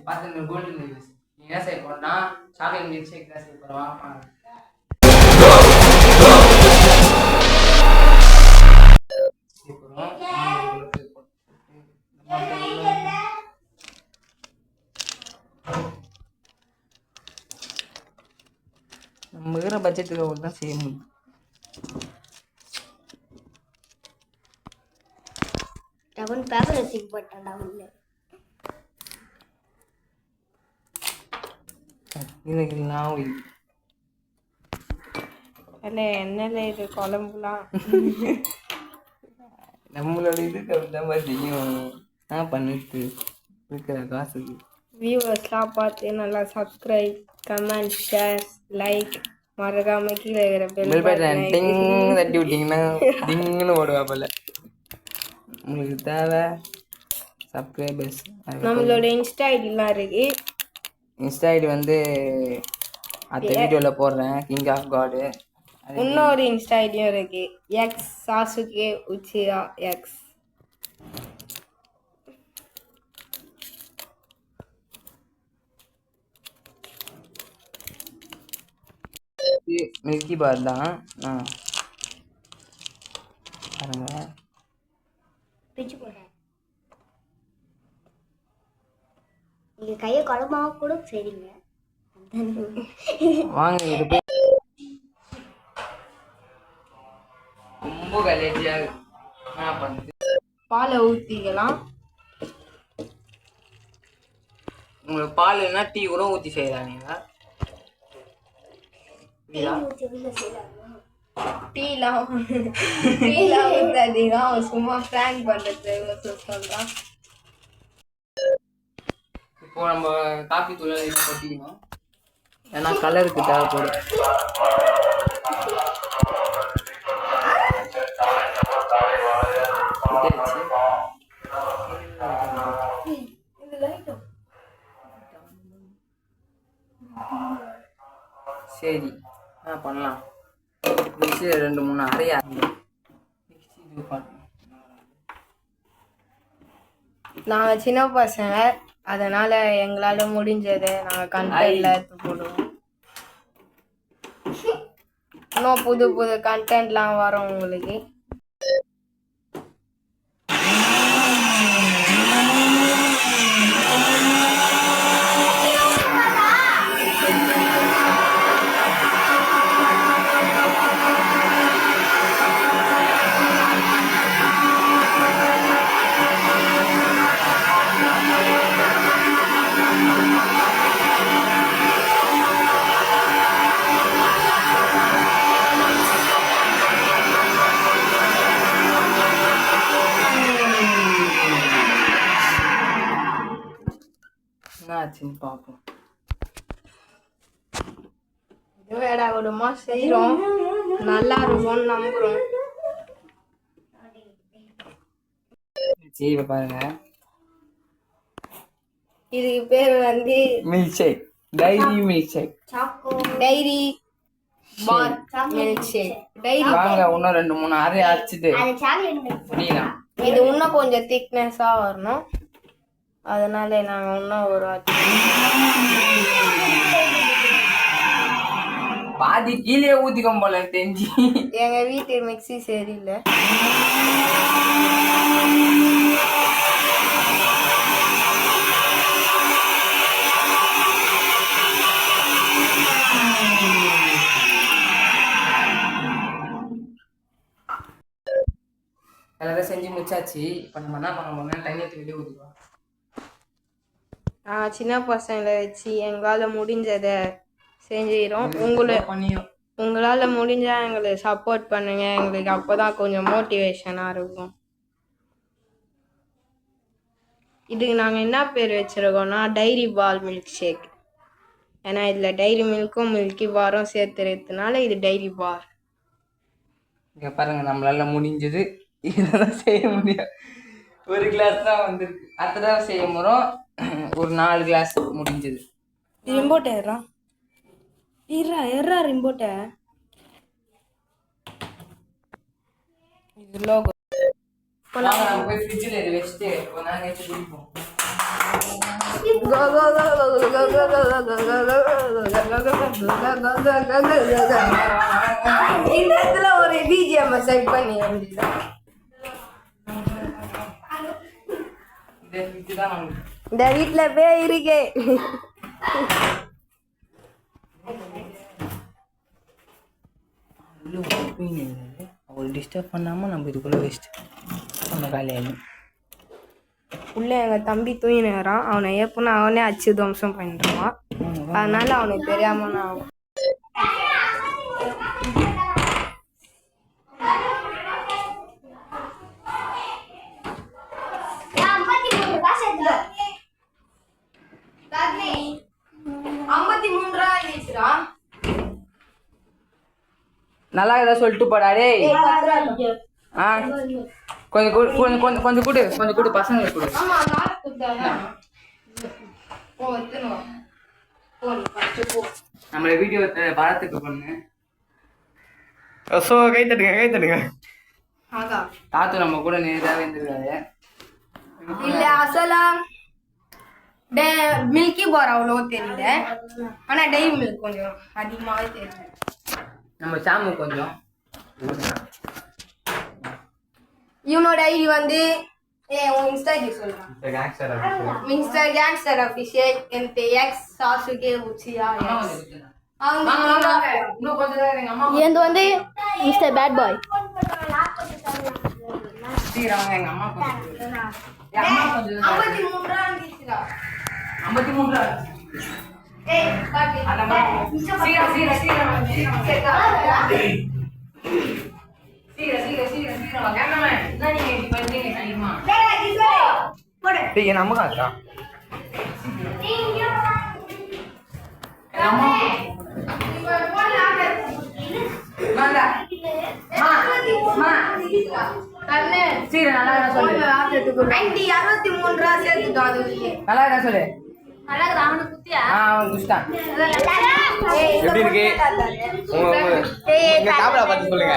பார்த்து golden news நீ என்ன செய்ய போறோம்னா சாக்லேட் மில்க் ஷேக் தான் செய்ய போறோம். நம்ம இருக்கிற பட்ஜெட்டுக்கு அவ்வளோ தான் செய்ய முடியும். டபுள் பேப்பர் வச்சுக்க போட்டேன் டபுள் என்னல இது குழம்புலாம் நம்மளோட இதுக்கு அப்படிதான் செய்யும். நான் பண்ணிட்டு இருக்கிற காசுக்கு வியூவர்ஸ்லாம் பார்த்து நல்லா சப்ஸ்கிரைப் கமெண்ட் ஷேர் லைக் மறக்காம கீழே இருக்கிற பெல் பட்டன் டிங் தட்டி விட்டீங்கன்னா டிங்னு ஓடுவா போல. உங்களுக்கு தேவை சப்ஸ்கிரைபர்ஸ். நம்மளோட இன்ஸ்டா ஐடிலாம் இருக்கு. இன்ஸ்டா ஐடி வந்து அடுத்த வீடியோவில் போடுறேன். கிங் ஆஃப் காடு. இன்னொரு இன்ஸ்டா ஐடியும் இருக்கு. X Sasuke Uchiha X. Milky Bar தான் பாருங்க. பிச்சு போட்டேன். நீங்க கையை குழம்பாக கூட சரிங்க. வாங்க இது போய் ரொம்ப கலேஜியாக பாலை ஊற்றிக்கலாம். உங்களுக்கு பால் இல்லைன்னா டீ கூட ஊற்றி செய்யலாம். நீங்கள் டீலாம் ஊற்றாதீங்க. சும்மா பிராங்க் பண்ணுறது சொல்கிறான். இப்போ நம்ம காஃபி தூள் கொட்டிக்கணும். ஏன்னா கலருக்கு தேவைப்படும். சரி பண்ணலாம். மிக்சியில் 2-3 அரையா நாங்கள் சின்ன பசங்க, அதனால எங்களால் முடிஞ்சதை நாங்கள் கண்டென்ட்ல எடுத்து போடுவோம். இன்னும் புது புது கண்டென்ட்லாம் வரும் உங்களுக்கு. என்னாச்சுன்னு பார்ப்போம். வேடா விடுமா செய்கிறோம். நல்லா இருக்கும்னு நம்புகிறோம். சரி பாருங்க. இதுக்கு பேர் வந்து மில்க் ஷேக். டைரி மில்க் ஷேக். Dairy bar milk shake. Dairy வாங்க இன்னும் 2-3 அரை அரைச்சிட்டு முடியலாம். இது இன்னும் கொஞ்சம் திக்னஸாக வரணும். அதனால நாங்கள் இன்னும் ஒரு பாதி கீழே ஊத்திக்கும் போல தெரிஞ்சு. எங்க வீட்டு மிக்சி சரியில்லை. எல்லாரும் செஞ்சு முடிச்சாச்சு. இப்போ நம்ம என்ன பண்ண போறோம்னா தண்ணி எடுத்து வெளியே ஊற்றிக்கலாம். நாங்கள் சின்ன பசங்களை வச்சு எங்களால் முடிஞ்சதை செஞ்சுக்கிறோம். உங்களால் முடிஞ்சால் எங்களுக்கு சப்போர்ட் பண்ணுங்க. எங்களுக்கு அப்போ தான் கொஞ்சம் மோட்டிவேஷனாக இருக்கும். இதுக்கு நாங்கள் என்ன பேர் வச்சுருக்கோம்னா டைரி பால் மில்க் ஷேக். ஏன்னா இதில் டைரி மில்க்கும் மில்கி பாரும் சேர்த்துறதுனால இது டைரி பார். இங்கே பாருங்க, நம்மளால முடிஞ்சது இதெல்லாம் செய்ய முடியாது. ஒரு கிளாஸ் தான் வந்துருக்கு. அடுத்த தடவை செய்ய போகிறோம். ஒரு 4 கிளாஸ் முடிஞ்சது. ரிம்போட்டை எர்ரா ரிம்போட்டை. இது லோகோ. நம்ம போய் ஃப்ரிட்ஜில் இது வச்சுட்டு ஒரு நாள் கழிச்சு குடிப்போம். இந்த இடத்துல ஒரு பிஜிஎம் செட் பண்ணி இந்த வீட்டுல பேய் இருக்கு. அவளை டிஸ்டர்ப் பண்ணாமல் நம்ம இதுக்குள்ளே வேஸ்ட் நம்ம வேலையாகும். உள்ள எங்க தம்பி தூங்கினான். அவனை ஏப்பனா அவனே அச்சு துவம்சம் பண்ணிடுவான். அதனால அவனுக்கு தெரியாம நான் நல்லா ஏதாவது சொல்லிட்டு போடா டேய். ஆ கொஞ்சம் கூடு பசங்க கொடு. நம்மள வீடியோ படத்துக்கு பண்ணு. கை தட்டுங்க. தாத்து நம்ம கூட நேராகவே இருந்திருக்காரு. இல்ல அசலா மில்கி பார் அவ்வளோ தெரியல. ஆனா டெய்ரி மில்க் கொஞ்சம் அதிகமாவே தெரியல. நம்ம சாமு கொஞ்சம் இவனோட ஐடி வந்து உன் இன்ஸ்டா ஐடி சொல்றான். மிஸ்டர் கேங்ஸ்டர் அபிஷியல் என்கிட்ட எக்ஸ் சாசுகே உச்சியா இது வந்து மிஸ்டர் பேட் பாய். எங்க அம்மா கொஞ்சம் 53 நம்ம காசா நல்லா சொல்லு. எப்படி இருக்கு கேமரா பார்த்து சொல்லுங்க.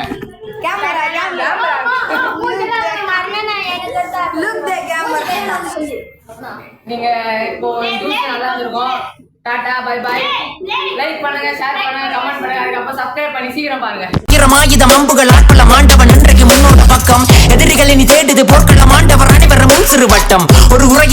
நீங்க இப்போ நல்லா இருந்திருக்கும். Tata bye bye. லைக் பண்ணுங்க, ஷேர் பண்ணுங்க, கமெண்ட் பண்ணுங்க, அதுக்கப்புறம் சப்ஸ்கிரைப் பண்ணி சீக்கிரம் பாருங்க. ஆயுதம் அம்புகள் ஆட்கள மாண்டவன் இன்றைக்கு முன்னோட பக்கம் எதிரிகளை நீ தேடுது போர்க்கள மாண்டவர் அனைவரும் சிறு வட்டம் ஒரு உரை